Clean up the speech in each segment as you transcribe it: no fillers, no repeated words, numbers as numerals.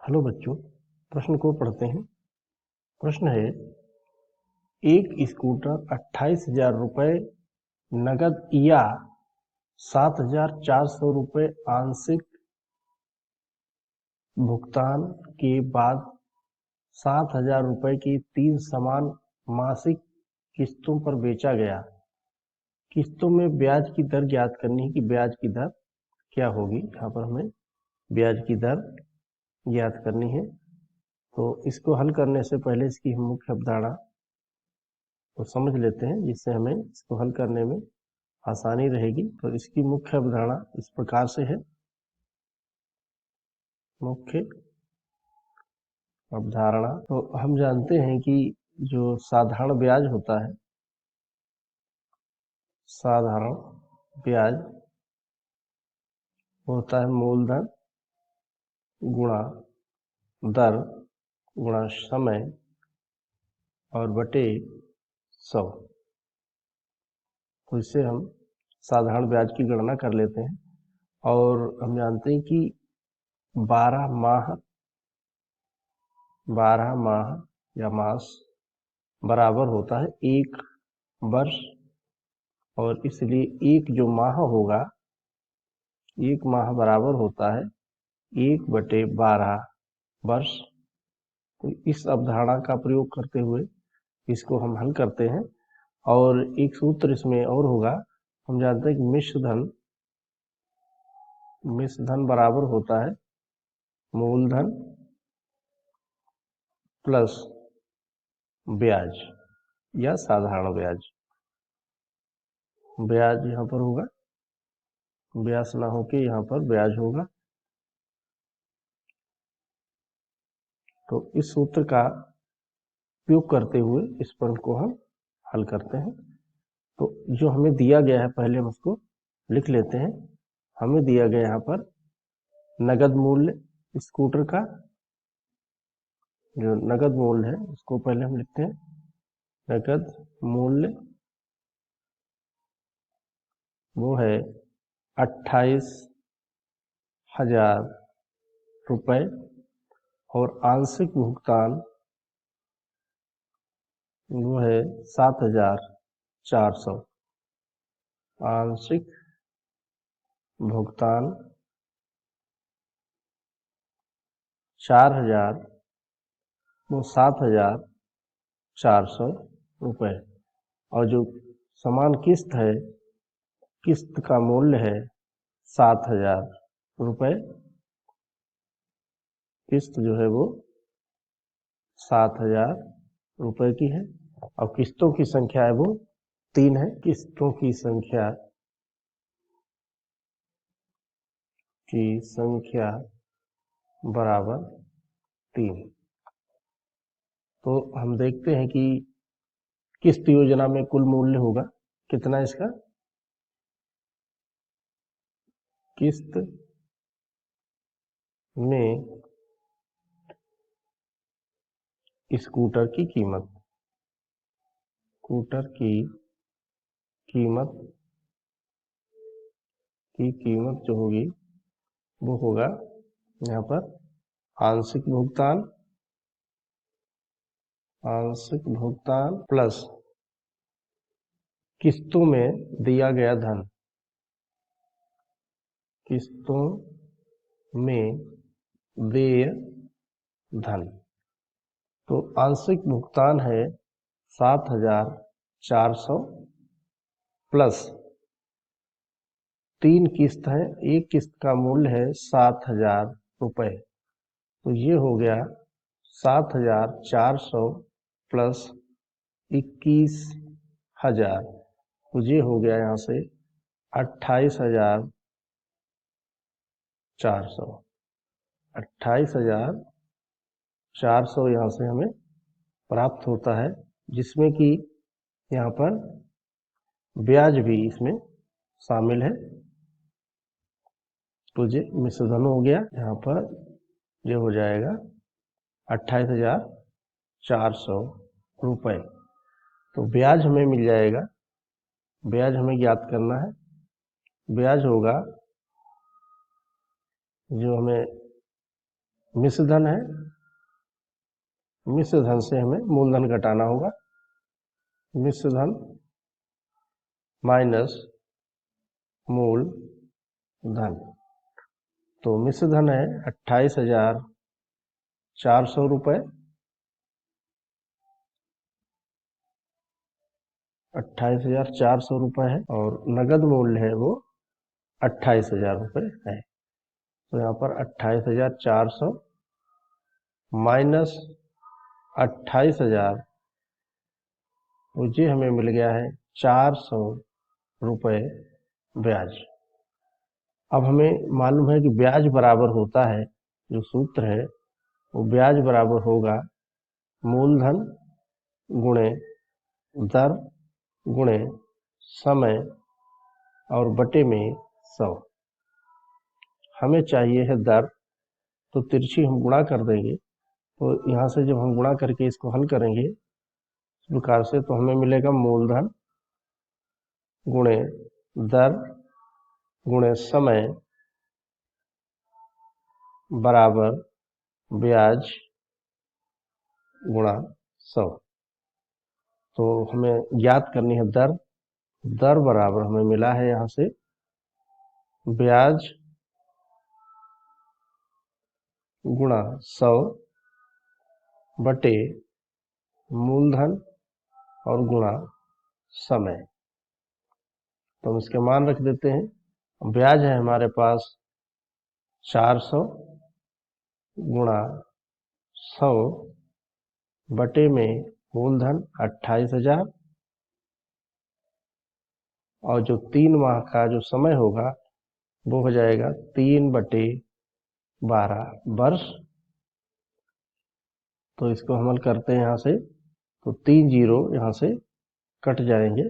Hello बच्चों, प्रश्न को पढ़ते हैं। प्रश्न है, एक स्कूटर 28,000 रुपये नगद या 7,400 रुपये आंशिक भुगतान के बाद 7,000 रुपये की 3 समान मासिक किस्तों पर बेचा गया। किस्तों में ब्याज की दर ज्ञात करनी है कि ब्याज की दर क्या होगी। यहाँ पर हमें ब्याज की दर ज्ञात करनी है। तो इसको हल करने से पहले इसकी हम मुख्य अवधारणा तो समझ लेते हैं, जिससे हमें इसको हल करने में आसानी रहेगी। तो इसकी मुख्य अवधारणा इस प्रकार से है। मुख्य अवधारणा तो हम जानते हैं कि जो साधारण ब्याज होता है, साधारण ब्याज होता है मूलधन गुणा दर गुणा समय और बटे 100। तो इससे हम साधारण ब्याज की गणना कर लेते हैं। और हम जानते हैं कि 12 माह या मास बराबर होता है 1 वर्ष, और इसलिए एक जो माह होगा, 1 माह बराबर होता है 1/12 वर्ष। तो इस अवधारणा का प्रयोग करते हुए इसको हम हल करते हैं। और एक सूत्र इसमें और होगा, हम जानते हैं कि मिश्र धन बराबर होता है मूलधन प्लस ब्याज या साधारण ब्याज। ब्याज यहाँ पर होगा, ब्याज ना होके यहाँ पर ब्याज होगा। तो इस सूत्र का उपयोग करते हुए इस प्रश्न को हम हल करते हैं। तो जो हमें दिया गया है, पहले हम उसको लिख लेते हैं। हमें दिया गया यहाँ पर नगद मूल्य स्कूटर का, जो नगद मूल्य है उसको पहले हम लिखते हैं। नगद मूल्य वो है 28,000 रुपये और आंशिक भुगतान वो है 7,400। आंशिक भुगतान 4,000 वो 7,400 रुपये, और जो समान किस्त है, किस्त का मूल्य है 7,000 रुपये। किस्त जो है वो 7,000 रुपये की है, और किस्तों की संख्या है वो 3 है। किस्तों की संख्या बराबर 3। तो हम देखते हैं कि किस्त योजना में कुल मूल्य होगा कितना इसका। किस्त में स्कूटर की कीमत, जो होगी वो होगा यहाँ पर आंशिक भुगतान प्लस किस्तों में दिया गया धन। किस्तों में देय धन। तो आंशिक भुगतान है 7,400 प्लस 3 किस्त है। एक किस्त का मूल्य है 7,000 रुपये। तो ये हो गया 7,400 प्लस 21,000। तो ये हो गया यहाँ से 28,400। 28,400 यहाँ से हमें प्राप्त होता है, जिसमें कि यहाँ पर ब्याज भी इसमें शामिल है। तो ये मिश्रधन हो गया, यहाँ पर ये हो जाएगा 28,400 रुपये। तो ब्याज हमें मिल जाएगा। ब्याज हमें ज्ञात करना है। ब्याज होगा, जो हमें मिश्र धन है, मिश्र धन से हमें मूलधन घटाना होगा। मिश्र धन माइनस मूल धन, तो मिश्र धन है 28,400 रुपये। 28,400 रुपये है और नगद मूल्य है वो 28,000 रुपये है। तो यहाँ पर 28,400 माइनस 28,000, मुझे हमें मिल गया है 400 रुपये ब्याज। अब हमें मालूम है कि ब्याज बराबर होता है, जो सूत्र है वो ब्याज बराबर होगा मूलधन गुणे दर गुणे समय और बटे में 100। हमें चाहिए है दर, तो तिरछी हम गुणा कर देंगे। तो यहाँ से जब हम गुणा करके इसको हल करेंगे इस प्रकार से, तो हमें मिलेगा मूलधन गुणे दर गुणे समय बराबर ब्याज गुणा 100। तो हमें ज्ञात करनी है दर। दर बराबर हमें मिला है यहाँ से ब्याज गुणा 100 बटे मूलधन और गुणा समय। तो हम इसके मान रख देते हैं। ब्याज है हमारे पास 400 गुणा 100 बटे में मूलधन 28,000 और जो 3 माह का जो समय होगा वो हो जाएगा 3/12 वर्ष। तो इसको हम हल करते हैं यहाँ से, तो 3 जीरो यहाँ से कट जाएंगे,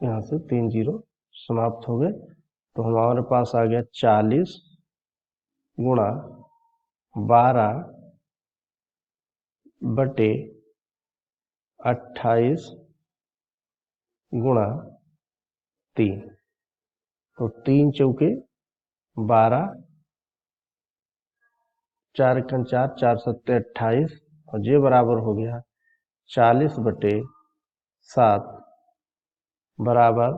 यहाँ से 3 जीरो समाप्त हो गए। तो हमारे पास आ गया 40 गुणा 12 बटे 28 गुणा 3। तो 3 चौके 12, 4 एकम 4, 4 सत्ते 28 और ये बराबर हो गया 40/7 बराबर,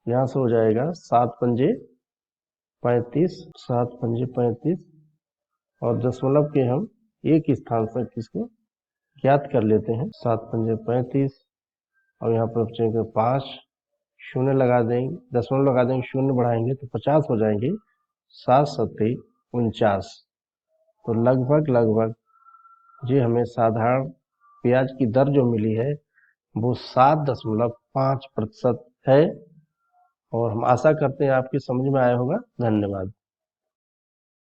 यहाँ से हो जाएगा 7 पंजे 35, 7 पंजे 35 और दशमलव के हम एक स्थान तक इसको ज्ञात कर लेते हैं। 7 पंजे 35 और यहाँ पर बचेंगे 5, शून्य लगा देंगे, दशमलव लगा देंगे, शून्य बढ़ाएंगे तो 50 हो जाएंगे। 7 सत्ते 49। तो लगभग ये हमें साधारण ब्याज की दर जो मिली है वो 7.5% है। और हम आशा करते हैं आपकी समझ में आया होगा। धन्यवाद।